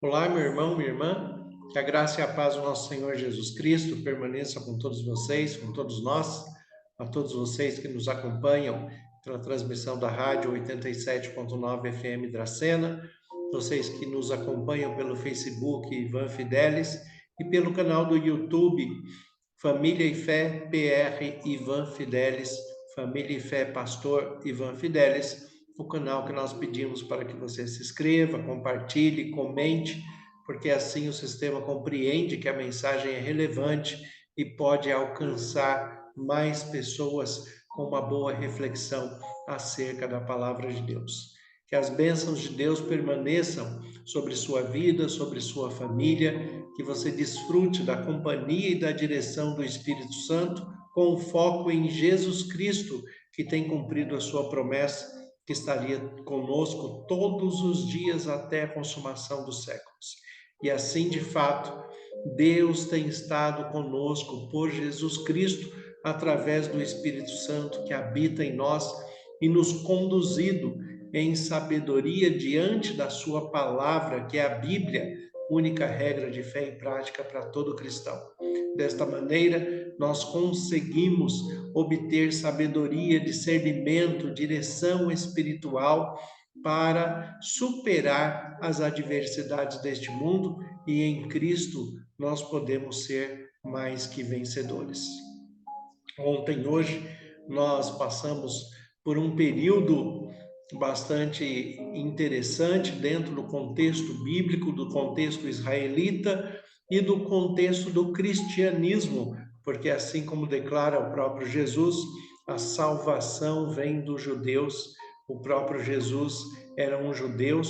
Olá, meu irmão, minha irmã, que a graça e a paz do nosso Senhor Jesus Cristo permaneça com todos vocês, com todos nós, a todos vocês que nos acompanham pela transmissão da rádio 87.9 FM Dracena, vocês que nos acompanham pelo Facebook Ivan Fidelis e pelo canal do YouTube Família e Fé PR Ivan Fidelis, Família e Fé Pastor Ivan Fidelis, o canal que nós pedimos para que você se inscreva, compartilhe, comente, porque assim o sistema compreende que a mensagem é relevante e pode alcançar mais pessoas com uma boa reflexão acerca da palavra de Deus. Que as bênçãos de Deus permaneçam sobre sua vida, sobre sua família, que você desfrute da companhia e da direção do Espírito Santo, com foco em Jesus Cristo, que tem cumprido a sua promessa, que estaria conosco todos os dias até a consumação dos séculos. E assim, de fato, Deus tem estado conosco por Jesus Cristo, através do Espírito Santo que habita em nós e nos conduzido em sabedoria diante da sua palavra, que é a Bíblia, única regra de fé e prática para todo cristão. Desta maneira, nós conseguimos obter sabedoria, discernimento, direção espiritual para superar as adversidades deste mundo, e em Cristo nós podemos ser mais que vencedores. Ontem, hoje, nós passamos por um período bastante interessante dentro do contexto bíblico, do contexto israelita e do contexto do cristianismo, porque assim como declara o próprio Jesus, a salvação vem dos judeus. O próprio Jesus era um judeu.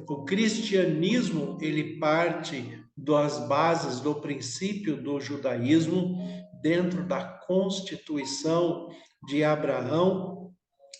O cristianismo, ele parte das bases do princípio do judaísmo dentro da constituição de Abraão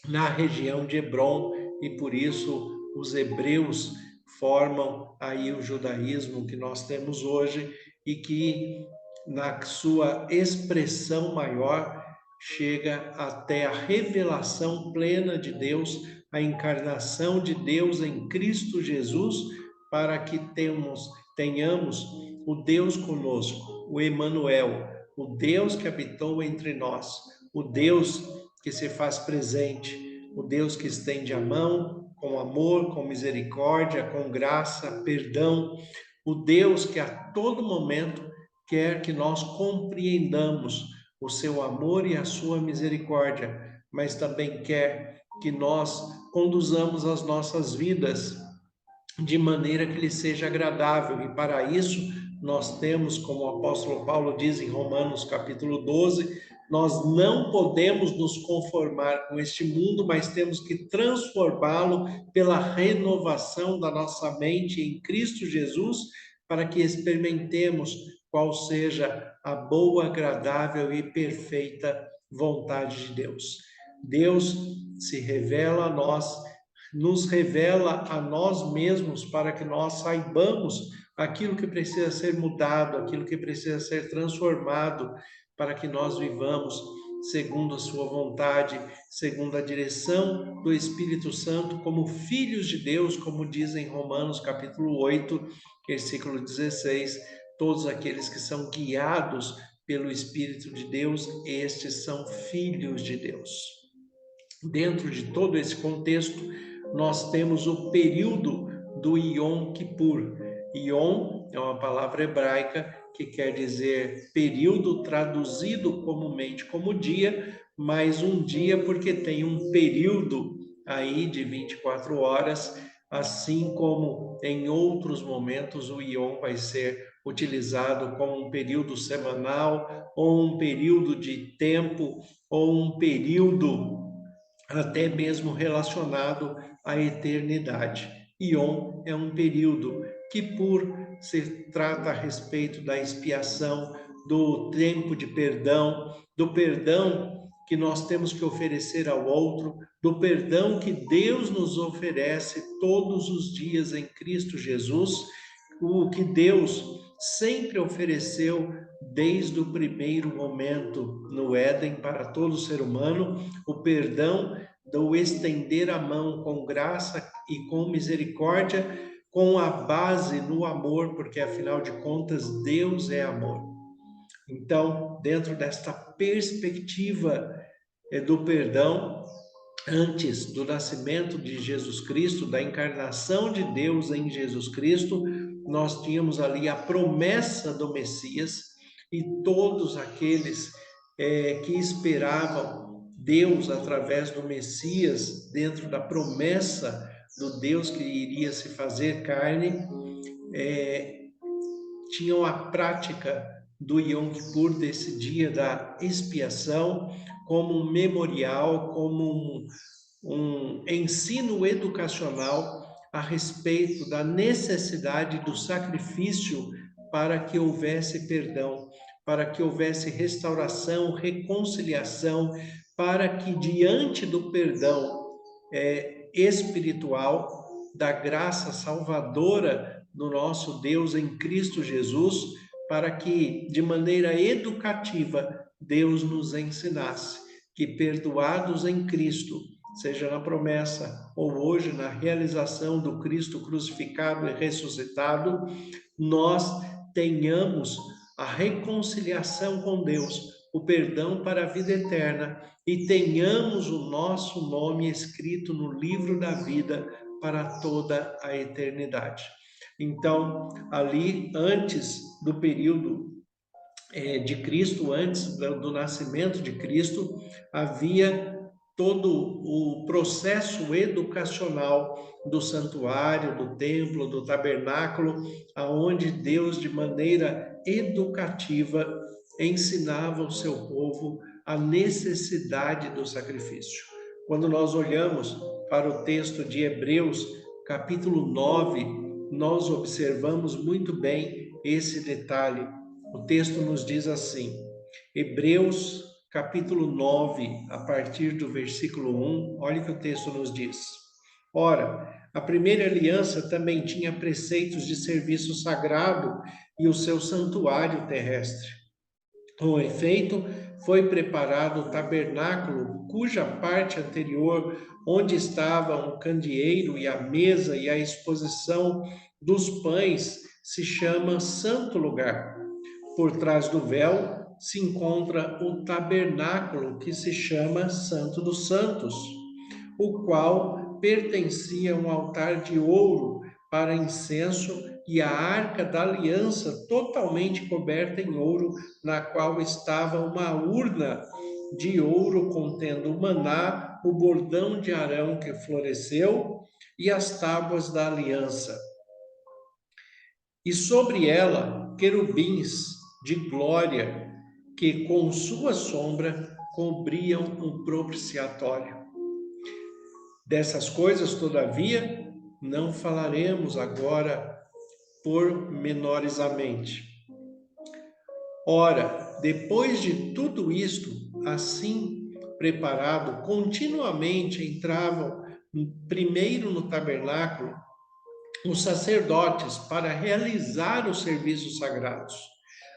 na região de Hebrom, e por isso os hebreus formam aí o judaísmo que nós temos hoje e que na sua expressão maior chega até a revelação plena de Deus, a encarnação de Deus em Cristo Jesus, para que tenhamos o Deus conosco, o Emanuel, o Deus que habitou entre nós, o Deus que se faz presente, o Deus que estende a mão com amor, com misericórdia, com graça, perdão, o Deus que a todo momento quer que nós compreendamos o seu amor e a sua misericórdia, mas também quer que nós conduzamos as nossas vidas de maneira que lhe seja agradável. E para isso nós temos, como o apóstolo Paulo diz em Romanos capítulo 12, nós não podemos nos conformar com este mundo, mas temos que transformá-lo pela renovação da nossa mente em Cristo Jesus, para que experimentemos qual seja a boa, agradável e perfeita vontade de Deus. Deus se revela a nós, nos revela a nós mesmos, para que nós saibamos aquilo que precisa ser mudado, aquilo que precisa ser transformado, para que nós vivamos segundo a sua vontade, segundo a direção do Espírito Santo, como filhos de Deus, como diz em Romanos capítulo 8, versículo 16, todos aqueles que são guiados pelo Espírito de Deus, estes são filhos de Deus. Dentro de todo esse contexto, nós temos o período do Yom Kippur. Yom é uma palavra hebraica que quer dizer período, traduzido comumente como dia, mas um dia porque tem um período aí de 24 horas, assim como em outros momentos o Yom vai ser utilizado como um período semanal, ou um período de tempo, ou um período até mesmo relacionado à eternidade. Yom é um período. Kippur se trata a respeito da expiação, do tempo de perdão, do perdão que nós temos que oferecer ao outro, do perdão que Deus nos oferece todos os dias em Cristo Jesus, o que Deus sempre ofereceu desde o primeiro momento no Éden para todo ser humano, o perdão do estender a mão com graça e com misericórdia, com a base no amor, porque afinal de contas Deus é amor. Então, dentro desta perspectiva do perdão, antes do nascimento de Jesus Cristo, da encarnação de Deus em Jesus Cristo, nós tínhamos ali a promessa do Messias, e todos aqueles que esperavam Deus através do Messias, dentro da promessa do Deus que iria se fazer carne, tinham a prática do Yom Kippur, desse dia da expiação, como um memorial, como um ensino educacional a respeito da necessidade do sacrifício para que houvesse perdão, para que houvesse restauração, reconciliação, para que diante do perdão espiritual, da graça salvadora do nosso Deus em Cristo Jesus, para que de maneira educativa Deus nos ensinasse que, perdoados em Cristo, seja na promessa ou hoje na realização do Cristo crucificado e ressuscitado, nós tenhamos a reconciliação com Deus, o perdão para a vida eterna, e tenhamos o nosso nome escrito no livro da vida para toda a eternidade. Então, ali, antes do período de Cristo, antes do nascimento de Cristo, havia todo o processo educacional do santuário, do templo, do tabernáculo, aonde Deus, de maneira educativa, ensinava o seu povo a necessidade do sacrifício. Quando nós olhamos para o texto de Hebreus, capítulo 9, nós observamos muito bem esse detalhe. O texto nos diz assim, Hebreus capítulo 9, a partir do versículo 1, olha o que o texto nos diz. Ora, a primeira aliança também tinha preceitos de serviço sagrado e o seu santuário terrestre. Com efeito, foi preparado o tabernáculo, cuja parte anterior, onde estavam o candeeiro e a mesa e a exposição dos pães, se chama Santo Lugar. Por trás do véu se encontra o tabernáculo, que se chama Santo dos Santos, o qual pertencia a um altar de ouro para incenso e a arca da aliança totalmente coberta em ouro, na qual estava uma urna de ouro contendo o maná, o bordão de Arão que floresceu e as tábuas da aliança. E sobre ela, querubins de glória, que com sua sombra cobriam o propiciatório. Dessas coisas, todavia, não falaremos agora pormenorizamente. Ora, depois de tudo isto, assim preparado, continuamente entravam primeiro no tabernáculo os sacerdotes para realizar os serviços sagrados,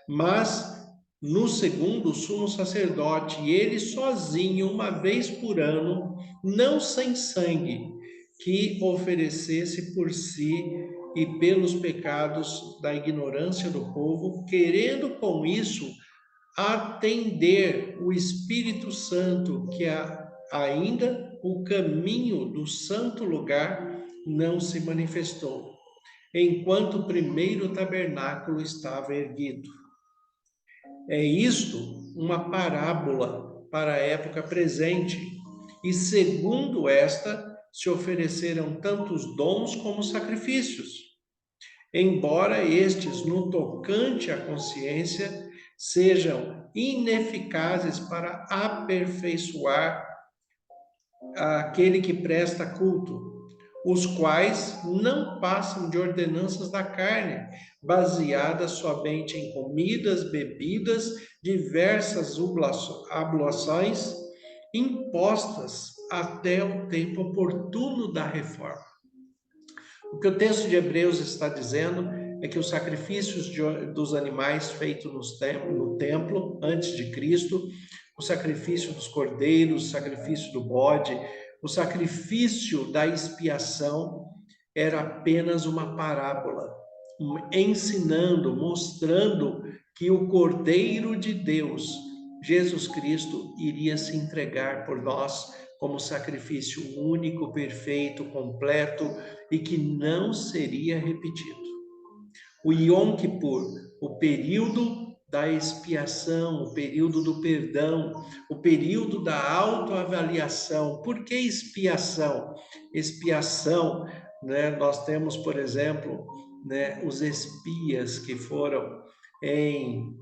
mas no segundo, o sumo sacerdote, ele sozinho, uma vez por ano, não sem sangue, que oferecesse por si e pelos pecados da ignorância do povo, querendo com isso atender o Espírito Santo, que ainda o caminho do santo lugar não se manifestou, enquanto o primeiro tabernáculo estava erguido. É isto uma parábola para a época presente, e segundo esta, se ofereceram tantos dons como sacrifícios, embora estes, no tocante à consciência, sejam ineficazes para aperfeiçoar aquele que presta culto, os quais não passam de ordenanças da carne, baseadas somente em comidas, bebidas, diversas abluções impostas até o tempo oportuno da reforma. O que o texto de Hebreus está dizendo é que os sacrifícios dos animais feitos no templo antes de Cristo, o sacrifício dos cordeiros, o sacrifício do bode, o sacrifício da expiação, era apenas uma parábola, ensinando, mostrando que o Cordeiro de Deus, Jesus Cristo, iria se entregar por nós como sacrifício único, perfeito, completo e que não seria repetido. O Yom Kippur, o período da expiação, o período do perdão, o período da autoavaliação. Por que expiação? Expiação, né? Nós temos, por exemplo, né, os espias que foram em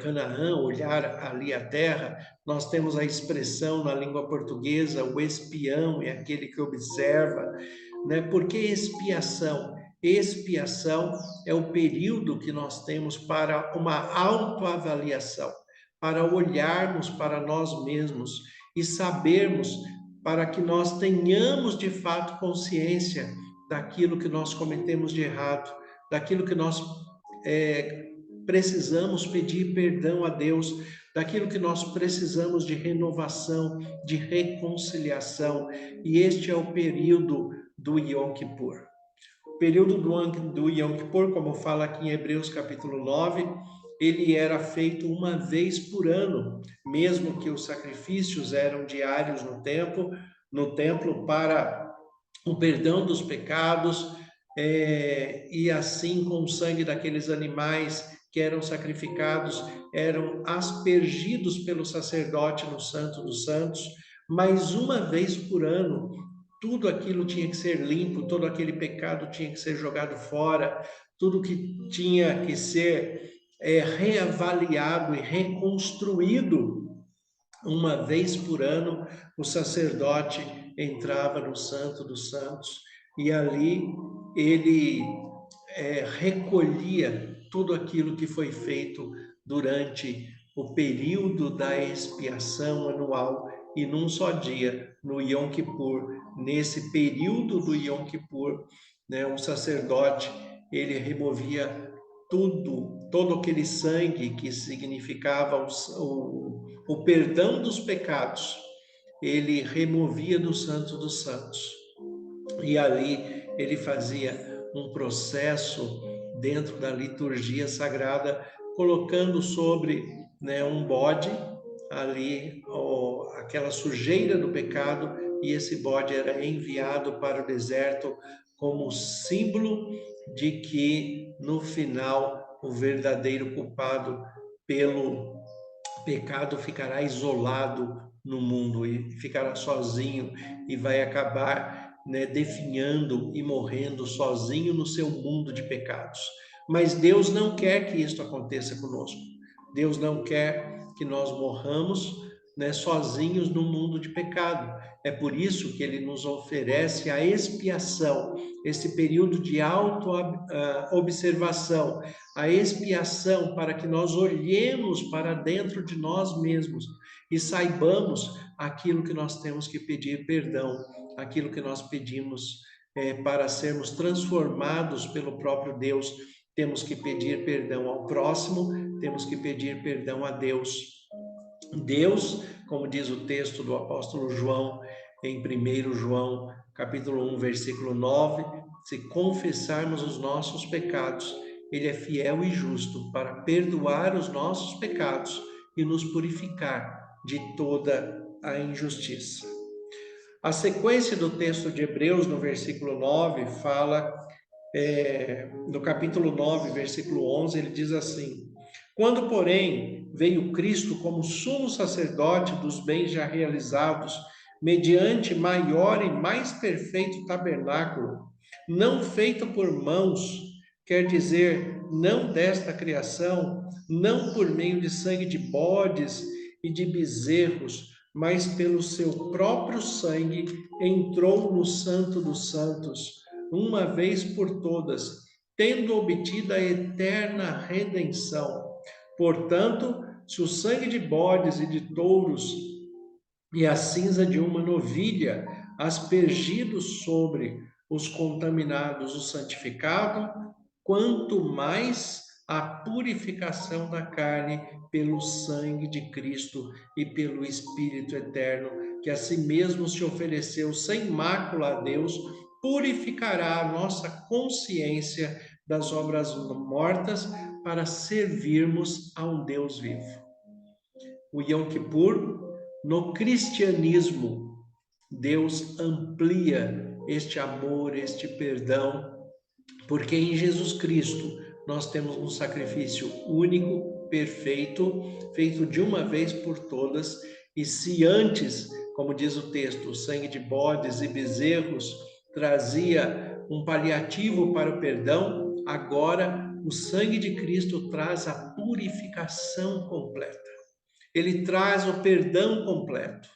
Canaã, olhar ali a terra. Nós temos a expressão na língua portuguesa, o espião é aquele que observa, né? Por que expiação? Expiação é o período que nós temos para uma autoavaliação, para olharmos para nós mesmos e sabermos, para que nós tenhamos de fato consciência daquilo que nós cometemos de errado, daquilo que nós precisamos pedir perdão a Deus, daquilo que nós precisamos de renovação, de reconciliação. E este é o período do Yom Kippur. O período do Yom Kippur, como fala aqui em Hebreus capítulo 9, ele era feito uma vez por ano, mesmo que os sacrifícios eram diários no templo para o perdão dos pecados, e assim com o sangue daqueles animais que eram sacrificados, eram aspergidos pelo sacerdote no Santo dos Santos, mas uma vez por ano, tudo aquilo tinha que ser limpo, todo aquele pecado tinha que ser jogado fora, tudo que tinha que ser reavaliado e reconstruído. Uma vez por ano, o sacerdote entrava no Santo dos Santos e ali ele recolhia tudo aquilo que foi feito durante o período da expiação anual e num só dia, no Yom Kippur, nesse período do Yom Kippur, né, o sacerdote ele removia todo aquele sangue que significava o perdão dos pecados, ele removia do Santo dos Santos. E ali ele fazia um processo dentro da liturgia sagrada, colocando sobre, né, um bode ali aquela sujeira do pecado, e esse bode era enviado para o deserto como símbolo de que no final o verdadeiro culpado pelo pecado ficará isolado no mundo e ficará sozinho e vai acabar, né, definhando e morrendo sozinho no seu mundo de pecados. Mas Deus não quer que isso aconteça conosco. Deus não quer que nós morramos, né, sozinhos no mundo de pecado. É por isso que ele nos oferece a expiação, esse período de auto-observação, a expiação para que nós olhemos para dentro de nós mesmos e saibamos aquilo que nós temos que pedir perdão, aquilo que nós pedimos para sermos transformados pelo próprio Deus. Temos que pedir perdão ao próximo, temos que pedir perdão a Deus. Deus, como diz o texto do apóstolo João, em 1 João, capítulo 1, versículo 9, se confessarmos os nossos pecados, ele é fiel e justo para perdoar os nossos pecados e nos purificar de toda a injustiça. A sequência do texto de Hebreus, no versículo 9, fala, no capítulo 9, versículo 11, ele diz assim: quando, porém, veio Cristo como sumo sacerdote dos bens já realizados, mediante maior e mais perfeito tabernáculo, não feito por mãos, quer dizer, não desta criação, não por meio de sangue de bodes e de bezerros, mas pelo seu próprio sangue, entrou no Santo dos Santos, uma vez por todas, tendo obtido a eterna redenção. Portanto, se o sangue de bodes e de touros e a cinza de uma novilha, aspergidos sobre os contaminados, o santificado, quanto mais a purificação da carne pelo sangue de Cristo e pelo Espírito eterno, que a si mesmo se ofereceu sem mácula a Deus purificará a nossa consciência das obras mortas para servirmos a um Deus vivo. O Yom Kippur, no cristianismo, Deus amplia este amor, este perdão, porque em Jesus Cristo nós temos um sacrifício único, perfeito, feito de uma vez por todas. E se antes, como diz o texto, o sangue de bodes e bezerros trazia um paliativo para o perdão, agora o sangue de Cristo traz a purificação completa. Ele traz o perdão completo.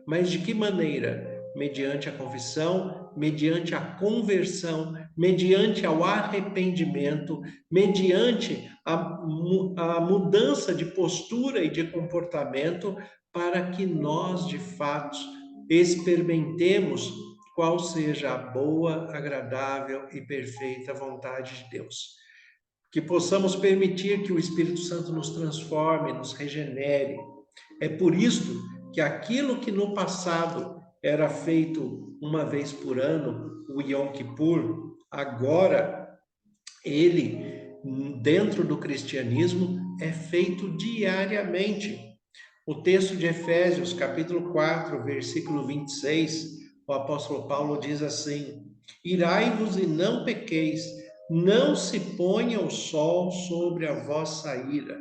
Mas de que maneira? Mediante a confissão, mediante a conversão, mediante ao arrependimento, mediante a mudança de postura e de comportamento, para que nós, de fato, experimentemos qual seja a boa, agradável e perfeita vontade de Deus. Que possamos permitir que o Espírito Santo nos transforme, nos regenere. É por isso que aquilo que no passado era feito uma vez por ano, o Yom Kippur, agora ele, dentro do cristianismo, é feito diariamente. O texto de Efésios, capítulo 4, versículo 26, o apóstolo Paulo diz assim: irai-vos e não pequeis, não se ponha o sol sobre a vossa ira,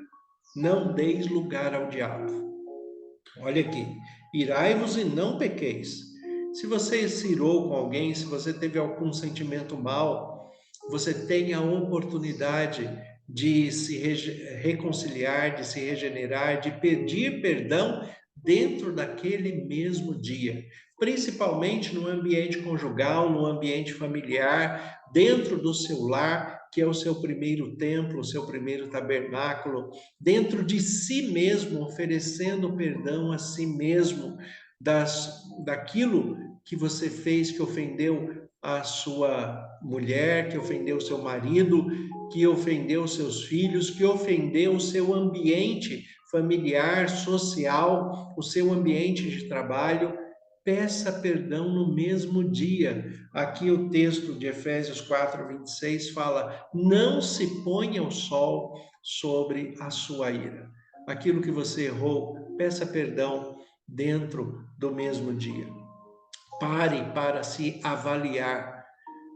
não deis lugar ao diabo. Olha aqui, irai-vos e não pequeis. Se você se irou com alguém, se você teve algum sentimento mal, você tem a oportunidade de se reconciliar, de se regenerar, de pedir perdão dentro daquele mesmo dia, principalmente no ambiente conjugal, no ambiente familiar, dentro do seu lar, que é o seu primeiro templo, o seu primeiro tabernáculo, dentro de si mesmo, oferecendo perdão a si mesmo daquilo que você fez que ofendeu a sua mulher, que ofendeu o seu marido, que ofendeu os seus filhos, que ofendeu o seu ambiente familiar, social, o seu ambiente de trabalho. Peça perdão no mesmo dia. Aqui o texto de Efésios 4, 26 fala: não se ponha o sol sobre a sua ira. Aquilo que você errou, peça perdão dentro do mesmo dia. Pare para se avaliar,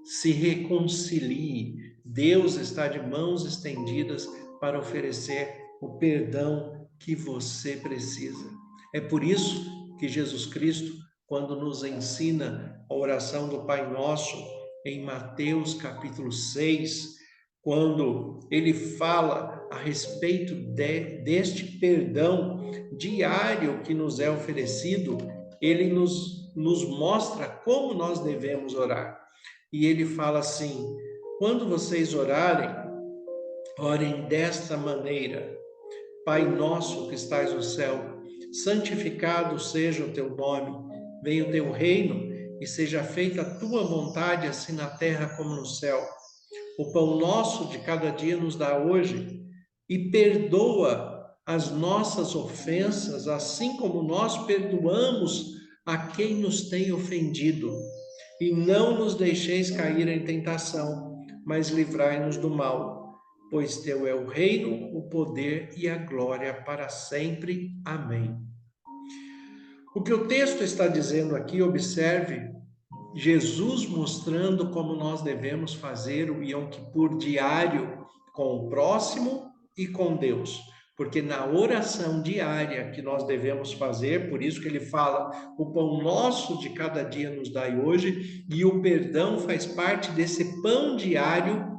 se reconcilie. Deus está de mãos estendidas para oferecer o perdão que você precisa. É por isso que Jesus Cristo, quando nos ensina a oração do Pai Nosso, em Mateus capítulo 6, quando ele fala a respeito deste perdão diário que nos é oferecido, ele nos mostra como nós devemos orar. E ele fala assim: quando vocês orarem, orem desta maneira: Pai nosso que estás no céu, santificado seja o teu nome, venha o teu reino e seja feita a tua vontade, assim na terra como no céu. O pão nosso de cada dia nos dá hoje, e perdoa as nossas ofensas, assim como nós perdoamos a quem nos tem ofendido. E não nos deixeis cair em tentação, mas livrai-nos do mal. Pois teu é o reino, o poder e a glória para sempre. Amém. O que o texto está dizendo aqui, observe, Jesus mostrando como nós devemos fazer o Yom Kippur diário com o próximo e com Deus. Porque na oração diária que nós devemos fazer, por isso que ele fala: o pão nosso de cada dia nos dai hoje, e o perdão faz parte desse pão diário.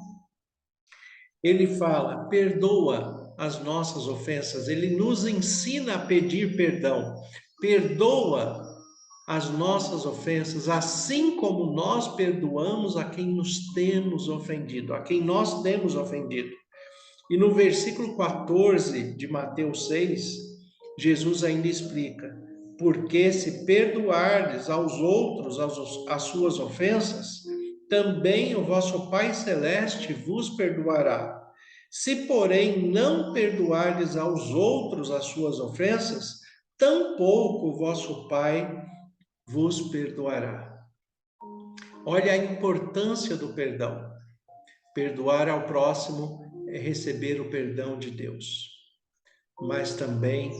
Ele fala: perdoa as nossas ofensas, ele nos ensina a pedir perdão. Perdoa as nossas ofensas, assim como nós perdoamos a quem nos temos ofendido, a quem nós temos ofendido. E no versículo 14 de Mateus 6, Jesus ainda explica: porque se perdoardes aos outros as suas ofensas, também o vosso Pai Celeste vos perdoará. Se, porém, não perdoardes aos outros as suas ofensas, tampouco o vosso Pai vos perdoará. Olha a importância do perdão. Perdoar ao próximo é receber o perdão de Deus. Mas também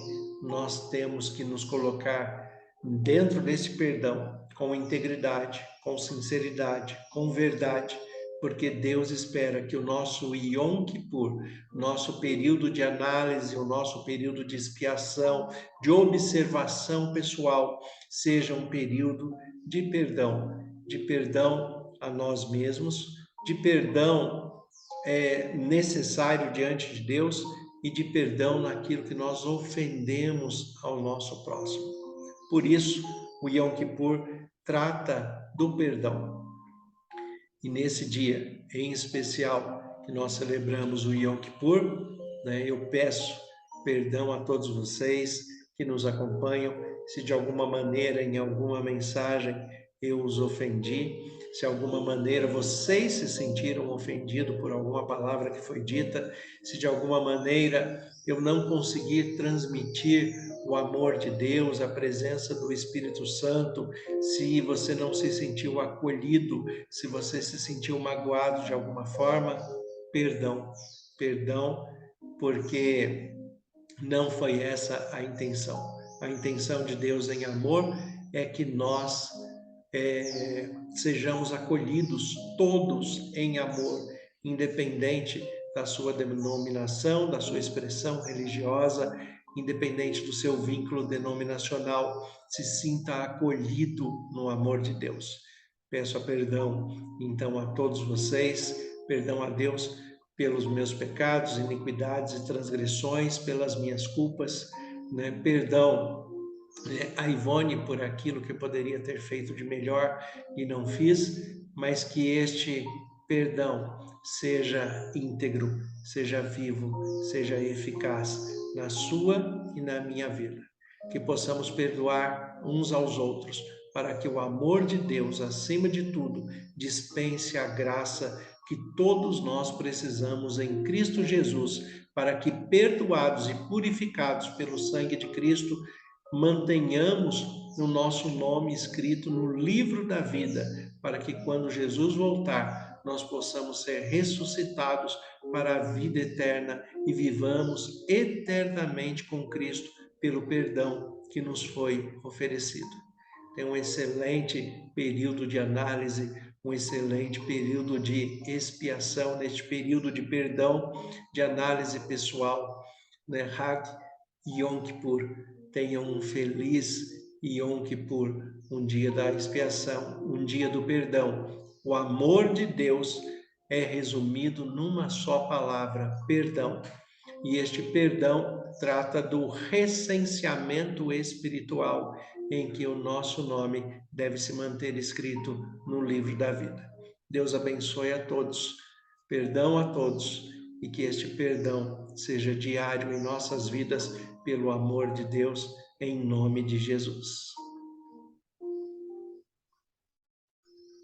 nós temos que nos colocar dentro desse perdão com integridade, com sinceridade, com verdade, porque Deus espera que o nosso Yom Kippur, nosso período de análise, o nosso período de expiação, de observação pessoal, seja um período de perdão a nós mesmos, de perdão necessário diante de Deus e de perdão naquilo que nós ofendemos ao nosso próximo. Por isso, o Yom Kippur trata do perdão. E nesse dia, em especial, que nós celebramos o Yom Kippur, né, eu peço perdão a todos vocês que nos acompanham, se de alguma maneira, em alguma mensagem, eu os ofendi, se de alguma maneira vocês se sentiram ofendidos por alguma palavra que foi dita, se de alguma maneira eu não consegui transmitir o amor de Deus, a presença do Espírito Santo, se você não se sentiu acolhido, se você se sentiu magoado de alguma forma, perdão. Perdão, porque não foi essa a intenção. A intenção de Deus em amor é que nós sejamos acolhidos todos em amor, independente da sua denominação, da sua expressão religiosa, independente do seu vínculo denominacional, se sinta acolhido no amor de Deus. Peço perdão, então, a todos vocês, perdão a Deus pelos meus pecados, iniquidades e transgressões, pelas minhas culpas, né? Perdão a Ivone por aquilo que eu poderia ter feito de melhor e não fiz, mas que este perdão seja íntegro, seja vivo, seja eficaz na sua e na minha vida. Que possamos perdoar uns aos outros, para que o amor de Deus, acima de tudo, dispense a graça que todos nós precisamos em Cristo Jesus, para que, perdoados e purificados pelo sangue de Cristo, mantenhamos o nosso nome escrito no livro da vida, para que quando Jesus voltar, nós possamos ser ressuscitados para a vida eterna e vivamos eternamente com Cristo pelo perdão que nos foi oferecido. Tenha um excelente período de análise, um excelente período de expiação, neste período de perdão, de análise pessoal, né? Hag Yom Kippur. Tenham um feliz Yom Kippur, um dia da expiação, um dia do perdão. O amor de Deus é resumido numa só palavra: perdão. E este perdão trata do recenseamento espiritual, em que o nosso nome deve se manter escrito no livro da vida. Deus abençoe a todos, perdão a todos, e que este perdão seja diário em nossas vidas, pelo amor de Deus, em nome de Jesus.